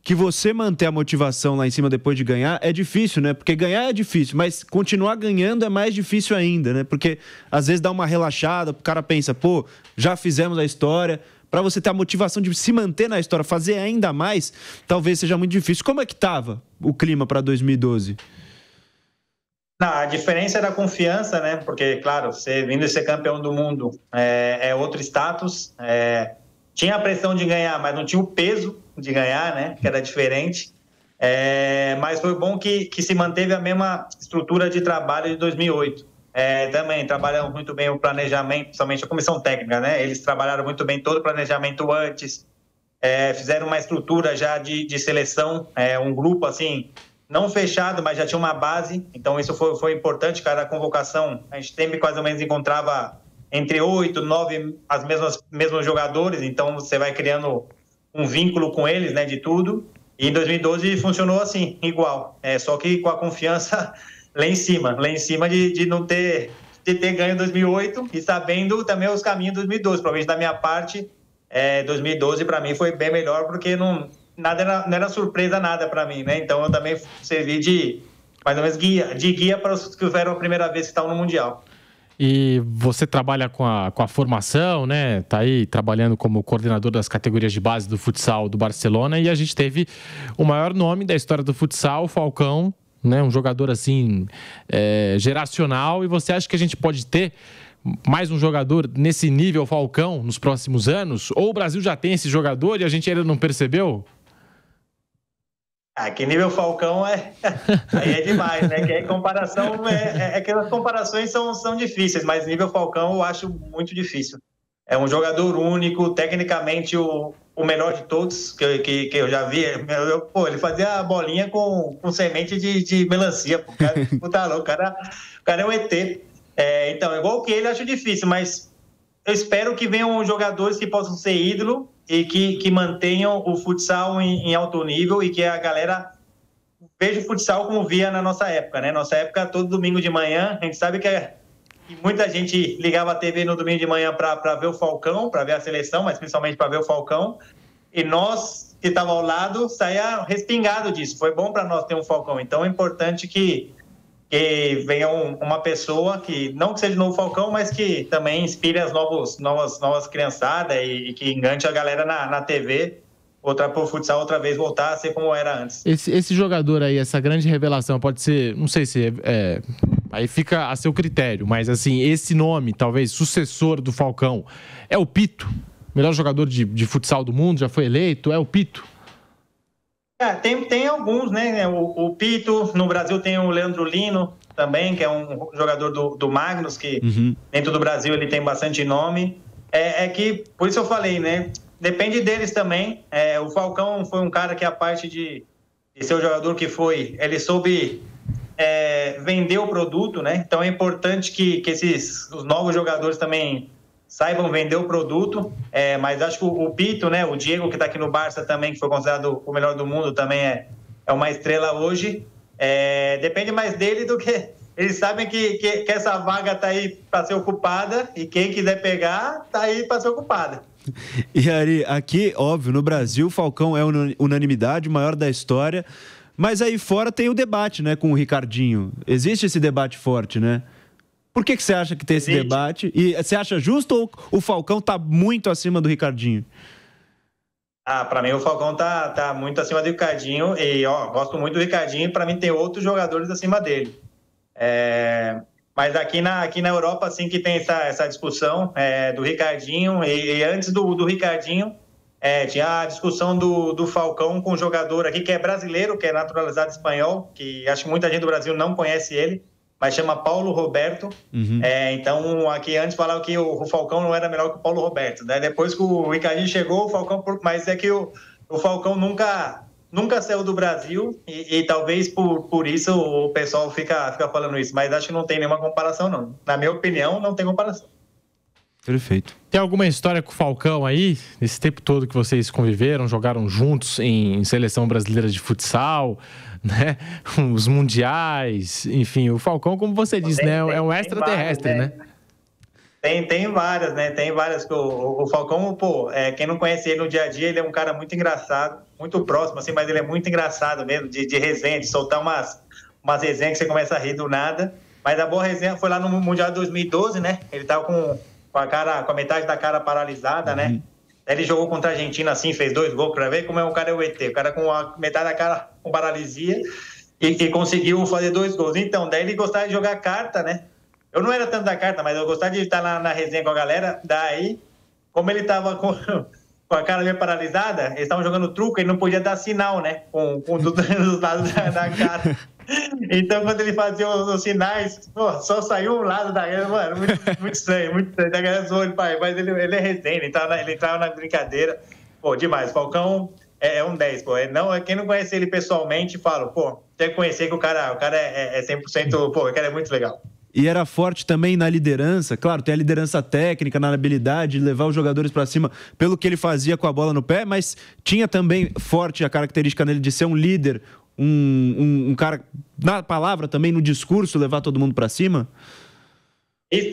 que você manter a motivação lá em cima depois de ganhar é difícil, né? Porque ganhar é difícil, mas continuar ganhando é mais difícil ainda, né? Porque às vezes dá uma relaxada, o cara pensa, pô, já fizemos a história. Para você ter a motivação de se manter na história, fazer ainda mais, talvez seja muito difícil. Como é que estava o clima para 2012? A diferença é da confiança, né? Porque, claro, você vindo a ser campeão do mundo é outro status. Tinha a pressão de ganhar, mas não tinha o peso de ganhar, né? Que era diferente. Mas foi bom que se manteve a mesma estrutura de trabalho de 2008. Também trabalhamos muito bem o planejamento, principalmente a comissão técnica, né? Eles trabalharam muito bem todo o planejamento antes, fizeram uma estrutura já de seleção, um grupo assim, não fechado, mas já tinha uma base, então isso foi importante. Cada convocação, a gente sempre mais ou menos encontrava entre 8, 9 as mesmos jogadores, então você vai criando um vínculo com eles, né, de tudo. E em 2012 funcionou assim, igual, só que com a confiança lá em cima de não ter ganho em 2008 e sabendo também os caminhos de 2012. Provavelmente da minha parte, 2012 para mim foi bem melhor, porque não era surpresa nada para mim, né? Então eu também servi de mais ou menos guia para os que tiveram a primeira vez que estavam no Mundial. E você trabalha com a formação, né? Tá aí trabalhando como coordenador das categorias de base do futsal do Barcelona, e a gente teve o maior nome da história do futsal, o Falcão, né? Um jogador assim geracional. E você acha que a gente pode ter mais um jogador nesse nível Falcão nos próximos anos? Ou o Brasil já tem esse jogador e a gente ainda não percebeu? Que nível Falcão aí é demais, né? Que aí comparação aquelas comparações são difíceis, mas nível Falcão eu acho muito difícil. É um jogador único, tecnicamente o melhor de todos que eu já vi. Ele fazia a bolinha com semente de melancia. Pô, tá louco, o cara é um ET. Então, igual que ele, acho difícil, mas eu espero que venham jogadores que possam ser ídolo e que mantenham o futsal em alto nível, e que a galera veja o futsal como via na nossa época, né? Nossa época, todo domingo de manhã, a gente sabe que muita gente ligava a TV no domingo de manhã para ver o Falcão, para ver a seleção, mas principalmente para ver o Falcão. E nós, que estávamos ao lado, saía respingado disso. Foi bom para nós ter um Falcão. Então é importante que venha uma pessoa que, não que seja o novo Falcão, mas que também inspire as novas criançadas e que engante a galera na TV, para o futsal outra vez voltar a ser como era antes. Esse jogador aí, essa grande revelação, pode ser, não sei se aí fica a seu critério, mas assim, esse nome, talvez sucessor do Falcão, é o Pito? Melhor jogador de futsal do mundo, já foi eleito, é o Pito? Tem alguns, né? O Pito, no Brasil tem o Leandro Lino também, que é um jogador do Magnus, que dentro do Brasil ele tem bastante nome. Que, por isso eu falei, né? Depende deles também. O Falcão foi um cara que, a parte de ser o jogador que foi, ele soube vender o produto, né? Então é importante que os novos jogadores também saibam vender o produto, mas acho que o Pito, né, o Diego, que está aqui no Barça também, que foi considerado o melhor do mundo, também é uma estrela hoje. Depende mais dele do que... Eles sabem que essa vaga está aí para ser ocupada e quem quiser pegar está aí para ser ocupada. E Ari, aqui, óbvio, no Brasil, o Falcão é unanimidade, o maior da história, mas aí fora tem o debate, né, com o Ricardinho. Existe esse debate forte, né? Por que você acha que tem esse debate? E você acha justo ou o Falcão está muito acima do Ricardinho? Para mim o Falcão tá muito acima do Ricardinho e, gosto muito do Ricardinho e para mim tem outros jogadores acima dele. Mas aqui na Europa, assim, que tem essa discussão do Ricardinho e antes do Ricardinho, tinha a discussão do Falcão com um jogador aqui que é brasileiro, que é naturalizado espanhol, que acho que muita gente do Brasil não conhece ele, mas chama Paulo Roberto. Então, aqui antes falava que o Falcão não era melhor que o Paulo Roberto, né? Depois que o Ricardinho chegou, o Falcão... Mas é que o Falcão nunca saiu do Brasil e talvez por isso o pessoal fica falando isso. Mas acho que não tem nenhuma comparação, não. Na minha opinião, não tem comparação. Perfeito. Tem alguma história com o Falcão aí, nesse tempo todo que vocês conviveram, jogaram juntos em seleção brasileira de futsal, né? Os mundiais, enfim, o Falcão, como você disse, né? É um extraterrestre, né? Tem várias, né? Tem várias. O Falcão, quem não conhece ele no dia a dia, ele é um cara muito engraçado, muito próximo, assim, mas ele é muito engraçado mesmo, de resenha, de soltar umas resenhas que você começa a rir do nada. Mas a boa resenha foi lá no Mundial de 2012, né? Ele tava com a metade da cara paralisada, né? Ele jogou contra a Argentina assim, fez 2 gols, pra ver como o cara é o ET. O cara com a metade da cara com paralisia e conseguiu fazer 2 gols. Então, daí ele gostava de jogar carta, né? Eu não era tanto da carta, mas eu gostava de estar na resenha com a galera. Daí, como ele tava com a cara meio paralisada, eles estavam jogando truco e não podia dar sinal, né? Com dos lados da cara. Então, quando ele fazia os sinais, só saiu um lado da galera, mano, muito estranho, muito estranho. Da galera zoou ele, pai, mas ele é resenha, ele entrava na brincadeira. Demais. Falcão é um 10, quem não conhece ele pessoalmente, fala, tem que conhecer que o cara é 100%, o cara é muito legal. E era forte também na liderança, claro, tem a liderança técnica, na habilidade de levar os jogadores para cima pelo que ele fazia com a bola no pé, mas tinha também forte a característica nele de ser um líder, um cara, na palavra também, no discurso, levar todo mundo para cima? Ele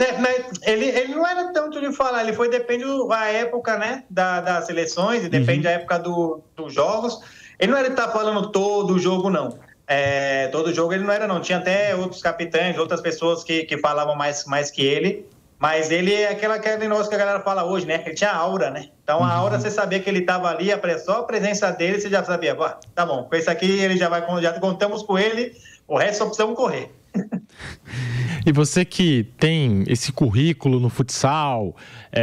não era tanto de falar, depende da época, né, das seleções, e depende da época dos jogos. Ele não era de estar falando todo o jogo, não. Todo jogo ele não era, não. Tinha até outros capitães, outras pessoas que falavam mais que ele. Mas ele é aquele negócio que a galera fala hoje, né? Ele tinha aura, né? Então, a aura, você sabia que ele estava ali, só a presença dele, você já sabia. Tá bom, com esse aqui, ele já contamos com ele, o resto só precisamos correr. E você que tem esse currículo no futsal,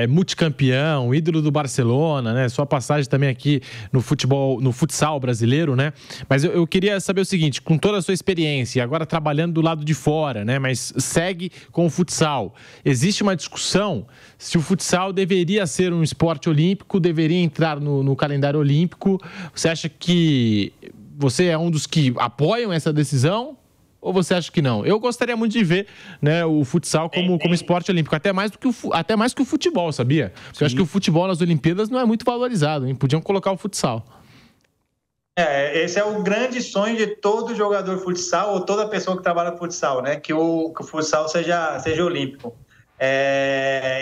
multicampeão, ídolo do Barcelona, né? Sua passagem também aqui no futsal brasileiro, né? Mas eu queria saber o seguinte, com toda a sua experiência, agora trabalhando do lado de fora, né? Mas segue com o futsal. Existe uma discussão se o futsal deveria ser um esporte olímpico, deveria entrar no calendário olímpico. Você acha que você é um dos que apoiam essa decisão? Ou você acha que não? Eu gostaria muito de ver, né, o futsal como esporte olímpico, até mais que o futebol, sabia? Porque eu acho que o futebol nas Olimpíadas não é muito valorizado, hein? Podiam colocar o futsal. Esse é o grande sonho de todo jogador de futsal ou toda pessoa que trabalha no futsal, né? Que o futsal seja olímpico.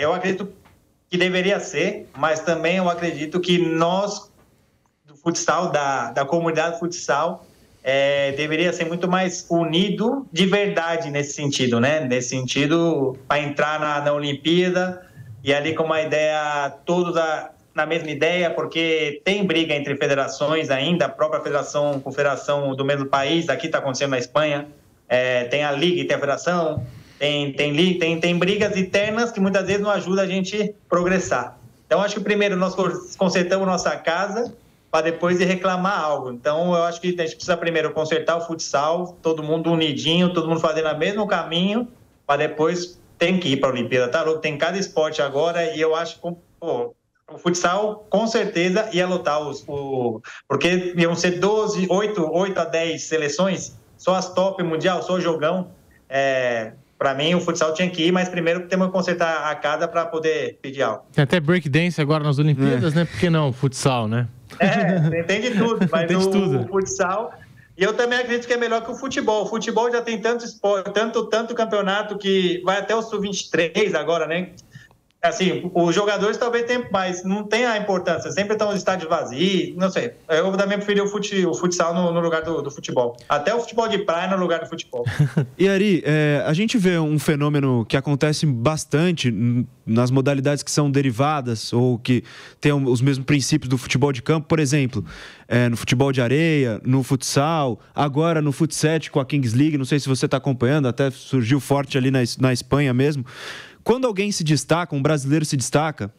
Eu acredito que deveria ser, mas também eu acredito que nós, do futsal, da comunidade futsal, deveria ser muito mais unido de verdade nesse sentido, né? Nesse sentido, para entrar na Olimpíada e ali com uma ideia, todos na mesma ideia, porque tem briga entre federações ainda, a própria confederação do mesmo país, aqui está acontecendo na Espanha, tem a liga e tem a federação, tem brigas internas que muitas vezes não ajudam a gente a progressar. Então, acho que primeiro nós consertamos nossa casa, para depois ir reclamar algo. Então, eu acho que a gente precisa primeiro consertar o futsal, todo mundo unidinho, todo mundo fazendo o mesmo caminho, para depois tem que ir para a Olimpíada, tá louco? Tem cada esporte agora e eu acho que o futsal, com certeza, ia lotar porque iam ser 8 a 10 seleções, só as top mundial, só jogão. Para mim, o futsal tinha que ir, mas primeiro temos que consertar a casa para poder pedir algo. Tem até breakdance agora nas Olimpíadas, né? Por que não? Futsal, né? Tem de tudo, mas o futsal... E eu também acredito que é melhor que o futebol. O futebol já tem tanto esporte, tanto campeonato que vai até o Sub-23 agora, né? Assim, os jogadores talvez tenham, mas não tem a importância. Sempre estão os estádios vazios, não sei. Eu também preferi o futsal no lugar do futebol. Até o futebol de praia no lugar do futebol. E Ari, a gente vê um fenômeno que acontece bastante nas modalidades que são derivadas ou que têm os mesmos princípios do futebol de campo, por exemplo, no futebol de areia, no futsal, agora no Fut7 com a Kings League, não sei se você está acompanhando, até surgiu forte ali na Espanha mesmo. Quando alguém se destaca, um brasileiro se destaca,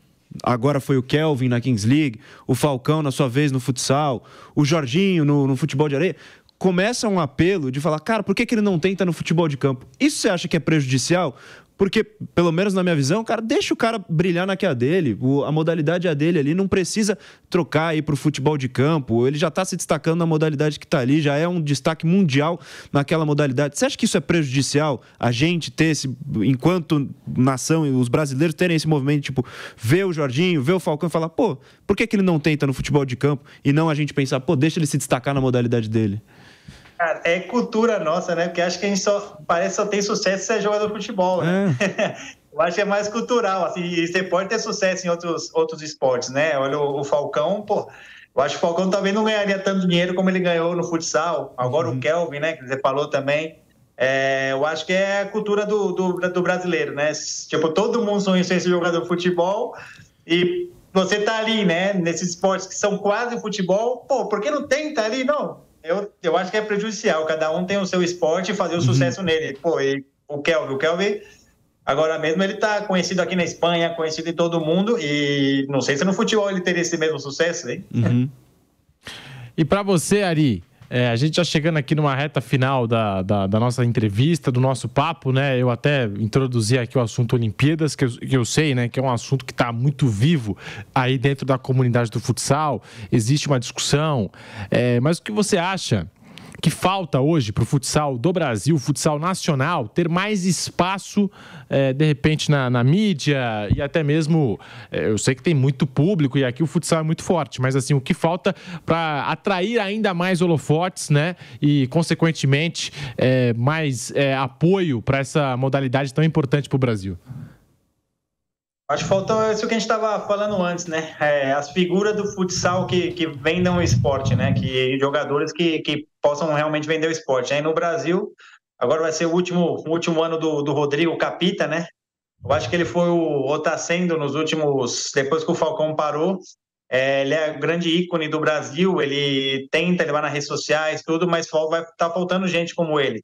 agora foi o Kelvin na Kings League, o Falcão na sua vez no futsal, o Jorginho no futebol de areia, começa um apelo de falar, cara, por que ele não tenta no futebol de campo? Isso você acha que é prejudicial? Porque, pelo menos na minha visão, cara, deixa o cara brilhar na que é a dele. A modalidade é a dele ali, não precisa trocar aí pro futebol de campo. Ele já tá se destacando na modalidade que tá ali, já é um destaque mundial naquela modalidade. Você acha que isso é prejudicial? A gente ter enquanto nação, e os brasileiros terem esse movimento, tipo, ver o Jorginho, ver o Falcão e falar, pô, por que ele não tenta no futebol de campo? E não a gente pensar, pô, deixa ele se destacar na modalidade dele. Cara, é cultura nossa, né? Porque acho que a gente só tem sucesso se é jogador de futebol, né? Eu acho que é mais cultural, assim, e você pode ter sucesso em outros esportes, né? Olha o Falcão, pô, eu acho que o Falcão talvez não ganharia tanto dinheiro como ele ganhou no futsal. Agora o Kelvin, né, que você falou também, eu acho que é a cultura do brasileiro, né? Tipo, todo mundo sonha em ser jogador de futebol e você tá ali, né, nesses esportes que são quase futebol, pô, por que não tenta ali? Não. Eu acho que é prejudicial, cada um tem o seu esporte e fazer o sucesso nele. Pô, e o Kelvin, agora mesmo ele tá conhecido aqui na Espanha, conhecido em todo mundo, e não sei se no futebol ele teria esse mesmo sucesso, hein? E para você, Ari, a gente já chegando aqui numa reta final da nossa entrevista, do nosso papo, né? Eu até introduzi aqui o assunto Olimpíadas, que eu sei, né? Que é um assunto que está muito vivo aí dentro da comunidade do futsal. Existe uma discussão. Mas o que você acha que falta hoje para o futsal do Brasil, futsal nacional, ter mais espaço, de repente, na mídia e até mesmo, eu sei que tem muito público e aqui o futsal é muito forte, mas assim, o que falta para atrair ainda mais holofotes, né? E, consequentemente, mais apoio para essa modalidade tão importante para o Brasil? Acho que falta isso que a gente estava falando antes, né? As figuras do futsal que vendam o esporte, né? Que jogadores que possam realmente vender o esporte. Aí no Brasil, agora vai ser o último ano do Rodrigo Capita, né? Eu acho que ele foi ou está sendo nos últimos, depois que o Falcão parou, ele é o grande ícone do Brasil, ele vai nas redes sociais, tudo, mas vai estar faltando gente como ele.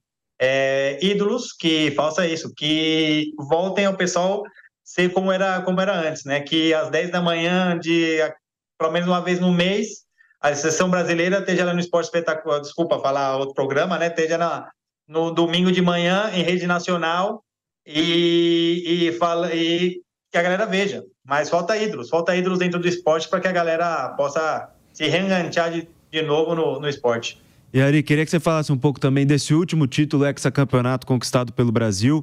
Ídolos que façam isso, que voltem ao pessoal ser como era antes, né? Que às 10 da manhã, pelo menos uma vez no mês, a seleção brasileira esteja lá no Esporte Espetacular, desculpa falar outro programa, né? Esteja no domingo de manhã, em rede nacional, e que a galera veja. Mas falta ídolos dentro do esporte para que a galera possa se reenganchar de novo no esporte. E Ari, queria que você falasse um pouco também desse último título hexacampeonato conquistado pelo Brasil.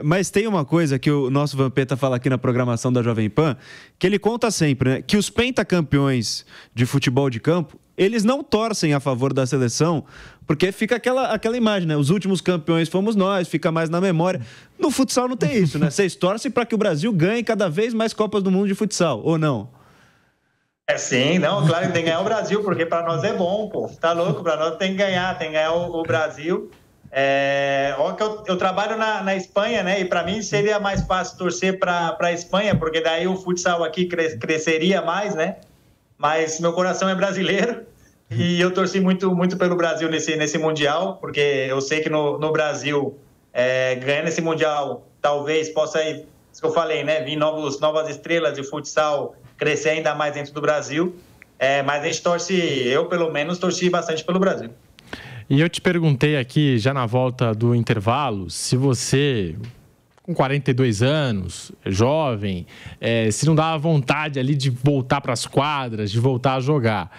Mas tem uma coisa que o nosso Vampeta fala aqui na programação da Jovem Pan, que ele conta sempre, né? Que os pentacampeões de futebol de campo, eles não torcem a favor da seleção, porque fica aquela imagem, né? Os últimos campeões fomos nós, fica mais na memória. No futsal não tem isso, né? Vocês torcem para que o Brasil ganhe cada vez mais Copas do Mundo de futsal, ou não? Sim, não, claro que tem que ganhar o Brasil, porque para nós é bom, pô. Tá louco? Para nós tem que ganhar o Brasil. Eu trabalho na Espanha, né? E para mim seria mais fácil torcer para a Espanha, porque daí o futsal aqui cresceria mais, né? Mas meu coração é brasileiro e eu torci muito, muito pelo Brasil nesse Mundial, porque eu sei que no Brasil, ganhando esse Mundial, talvez possa ir, isso que eu falei, né? Vir novas estrelas de futsal, crescer ainda mais dentro do Brasil. Mas a gente torce, eu pelo menos torci bastante pelo Brasil. E eu te perguntei aqui, já na volta do intervalo, se você, com 42 anos, jovem, se não dava vontade ali de voltar para as quadras, de voltar a jogar.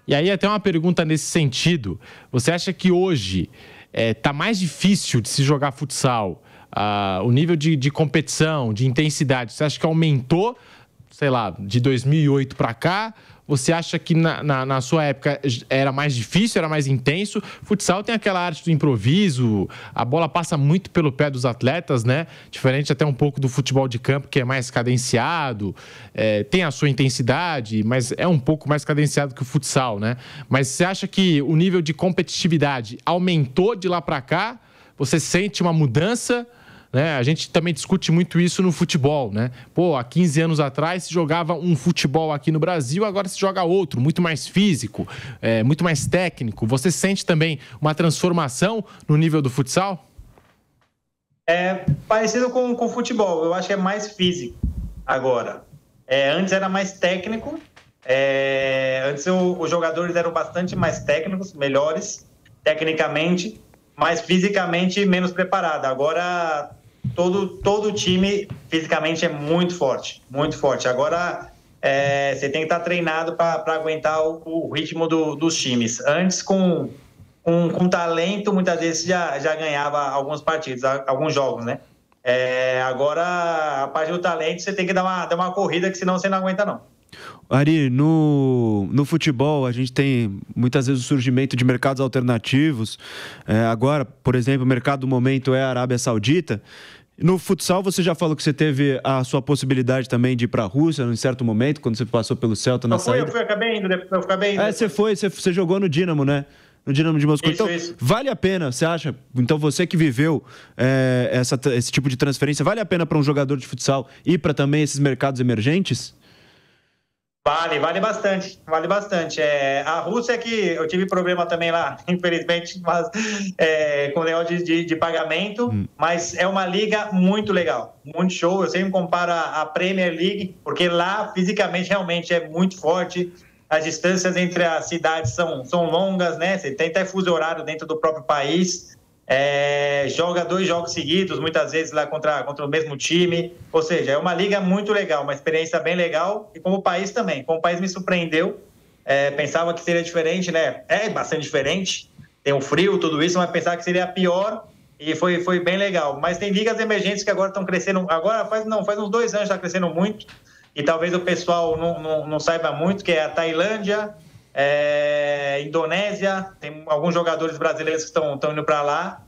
E aí até uma pergunta nesse sentido. Você acha que hoje está mais difícil de se jogar futsal? O nível de competição, de intensidade, você acha que aumentou, sei lá, de 2008 para cá? Você acha que na sua época era mais difícil, era mais intenso? Futsal tem aquela arte do improviso, a bola passa muito pelo pé dos atletas, né? Diferente até um pouco do futebol de campo, que é mais cadenciado, tem a sua intensidade, mas é um pouco mais cadenciado que o futsal, né? Mas você acha que o nível de competitividade aumentou de lá para cá? Você sente uma mudança? Né? A gente também discute muito isso no futebol, né? Pô, há 15 anos atrás se jogava um futebol aqui no Brasil, agora se joga outro, muito mais físico, muito mais técnico. Você sente também uma transformação no nível do futsal? É parecido com o futebol, eu acho que é mais físico agora. Antes era mais técnico, antes os jogadores eram bastante mais técnicos, melhores tecnicamente, mas fisicamente menos preparado. Agora todo time fisicamente é muito forte, muito forte. Agora você tem que estar treinado para aguentar o ritmo dos times. Antes, com talento, muitas vezes já ganhava alguns partidos, alguns jogos, né? Agora, a parte do talento, você tem que dar uma corrida, que senão você não aguenta, não. Ari, no futebol a gente tem muitas vezes o surgimento de mercados alternativos. Agora, por exemplo, o mercado do momento é a Arábia Saudita. No futsal você já falou que você teve a sua possibilidade também de ir para a Rússia em certo momento, quando você passou pelo Celta na saída. Eu acabei indo. Você jogou no Dínamo, né? No Dínamo de Moscou. Isso. Vale a pena, você acha? Então você que viveu esse tipo de transferência, vale a pena para um jogador de futsal ir para também esses mercados emergentes? Vale bastante, vale bastante. A Rússia, que eu tive problema também lá, infelizmente, mas com o negócio de pagamento, mas é uma liga muito legal, muito show. Eu sempre comparo a Premier League, porque lá fisicamente realmente é muito forte. As distâncias entre as cidades são longas, né? Você tem até fuso horário dentro do próprio país. Joga 2 jogos seguidos, muitas vezes lá contra o mesmo time. Ou seja, é uma liga muito legal, uma experiência bem legal. E como o país também. Como o país me surpreendeu, pensava que seria diferente, né? É bastante diferente, tem o frio, tudo isso, mas pensava que seria pior. E foi bem legal. Mas tem ligas emergentes que agora estão crescendo. Agora faz uns 2 anos, está crescendo muito. E talvez o pessoal não saiba muito, que é a Tailândia, Indonésia, tem alguns jogadores brasileiros que estão indo para lá.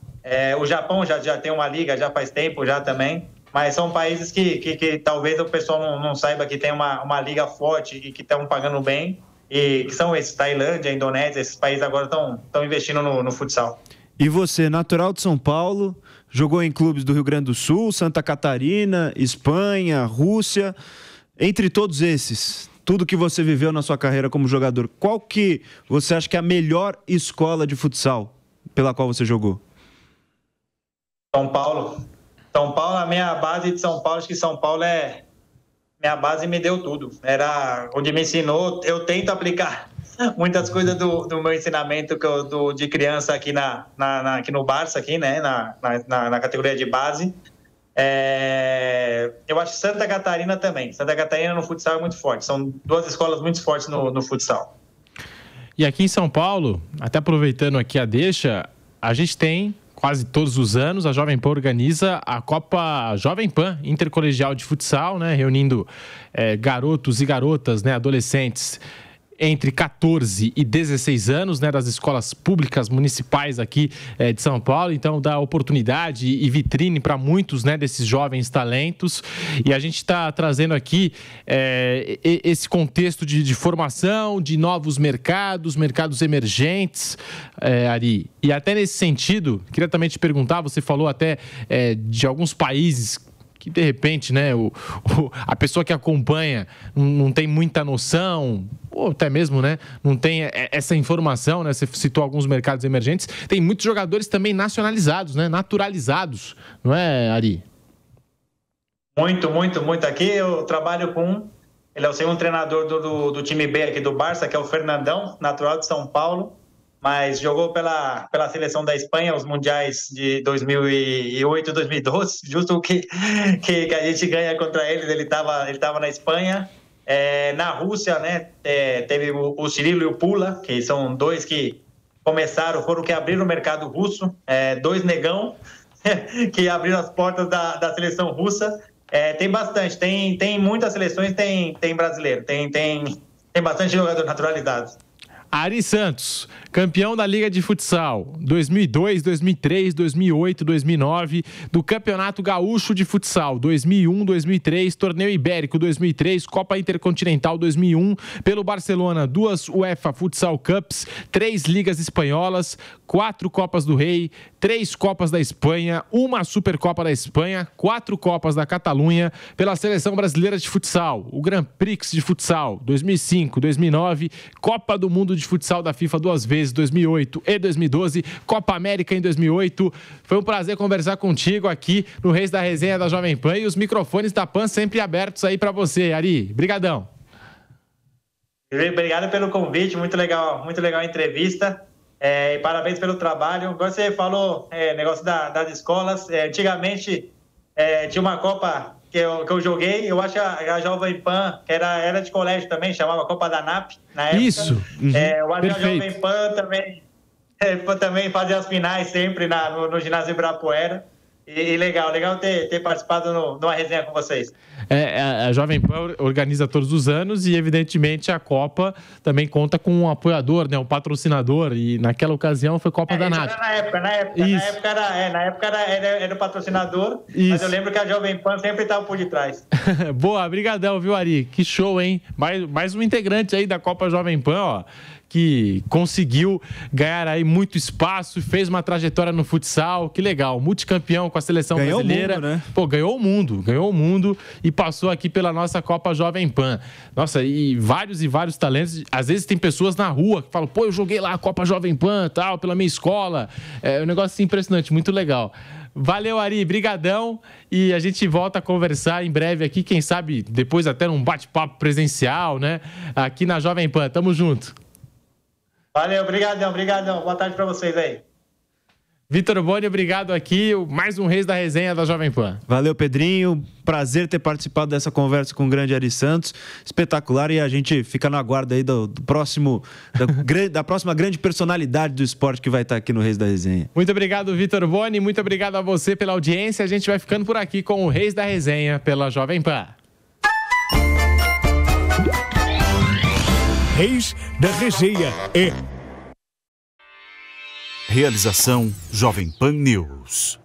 O Japão já tem uma liga, já faz tempo já também. Mas são países que talvez o pessoal não saiba que tem uma liga forte e que estão pagando bem. E que são esses, Tailândia, Indonésia, esses países agora estão investindo no futsal. E você, natural de São Paulo, jogou em clubes do Rio Grande do Sul, Santa Catarina, Espanha, Rússia. Entre todos esses, tudo que você viveu na sua carreira como jogador, qual que você acha que é a melhor escola de futsal pela qual você jogou? São Paulo, a minha base de São Paulo, acho que São Paulo minha base me deu tudo. Era onde me ensinou, eu tento aplicar muitas coisas do meu ensinamento de criança aqui aqui no Barça, aqui, né, na categoria de base. Eu acho que Santa Catarina também. Santa Catarina no futsal é muito forte. São 2 escolas muito fortes no futsal. E aqui em São Paulo, até aproveitando aqui a deixa, a gente tem, quase todos os anos, a Jovem Pan organiza a Copa Jovem Pan Intercolegial de Futsal, né, reunindo garotos e garotas, né, adolescentes entre 14 e 16 anos, né, das escolas públicas municipais aqui de São Paulo. Então, dá oportunidade e vitrine para muitos, né, desses jovens talentos. E a gente está trazendo aqui esse contexto de formação, de novos mercados emergentes, Ari. E até nesse sentido, queria também te perguntar, você falou até de alguns países que de repente, né, a pessoa que acompanha não tem muita noção, ou até mesmo, né, não tem essa informação, né? Você citou alguns mercados emergentes. Tem muitos jogadores também nacionalizados, né, naturalizados, não é, Ari? Muito, muito, muito. Aqui eu trabalho com Ele é o segundo treinador do time B aqui do Barça, que é o Fernandão, natural de São Paulo, mas jogou pela seleção da Espanha, os mundiais de 2008 e 2012, justo que a gente ganha contra eles, ele estava na Espanha. Na Rússia, né, teve o Cirilo e o Pula, que são dois que foram que abriram o mercado russo, dois negão que abriram as portas da seleção russa. Tem bastante, tem muitas seleções, tem brasileiro, tem bastante jogador naturalizado. Ari Santos, campeão da Liga de Futsal 2002, 2003, 2008, 2009, do Campeonato Gaúcho de Futsal 2001, 2003, Torneio Ibérico 2003, Copa Intercontinental 2001, pelo Barcelona, 2 UEFA Futsal Cups, 3 Ligas Espanholas, 4 Copas do Rei, 3 Copas da Espanha, 1 Supercopa da Espanha, 4 Copas da Catalunha, pela Seleção Brasileira de Futsal, o Grand Prix de Futsal 2005, 2009, Copa do Mundo de Futsal da FIFA 2 vezes, 2008 e 2012, Copa América em 2008. Foi um prazer conversar contigo aqui no Reis da Resenha da Jovem Pan e os microfones da Pan sempre abertos aí para você, Ari. Brigadão. Obrigado pelo convite, muito legal a entrevista. E parabéns pelo trabalho. Agora você falou negócio das escolas. Antigamente tinha uma Copa que eu joguei, eu acho que a Jovem Pan era de colégio também, chamava Copa da NAP na época. Isso. Eu acho que a Jovem Pan também fazia as finais sempre no ginásio Ibirapuera. E legal ter participado numa resenha com vocês. A Jovem Pan organiza todos os anos e, evidentemente, a Copa também conta com um apoiador, né, um patrocinador. E naquela ocasião foi Copa da NAP. Na época era o patrocinador, isso. Mas eu lembro que a Jovem Pan sempre estava por detrás. Boa, brigadão, viu, Ari? Que show, hein? Mais um integrante aí da Copa Jovem Pan, ó, que conseguiu ganhar aí muito espaço, fez uma trajetória no futsal, que legal, multicampeão com a seleção brasileira. Ganhou o mundo, né? Pô, ganhou o mundo e passou aqui pela nossa Copa Jovem Pan. Nossa, e vários talentos. Às vezes tem pessoas na rua que falam, pô, eu joguei lá a Copa Jovem Pan, tal, pela minha escola. É um negócio impressionante, muito legal. Valeu, Ari, brigadão, e a gente volta a conversar em breve aqui, quem sabe depois até num bate-papo presencial, né? Aqui na Jovem Pan, tamo junto. Valeu, brigadão. Boa tarde pra vocês aí. Vitor Boni, obrigado aqui. Mais um Reis da Resenha da Jovem Pan. Valeu, Pedrinho. Prazer ter participado dessa conversa com o grande Ari Santos. Espetacular, e a gente fica no aguardo aí da próxima grande personalidade do esporte que vai estar aqui no Reis da Resenha. Muito obrigado, Vitor Boni. Muito obrigado a você pela audiência. A gente vai ficando por aqui com o Reis da Resenha pela Jovem Pan. Reis da Resenha é... Realização Jovem Pan News.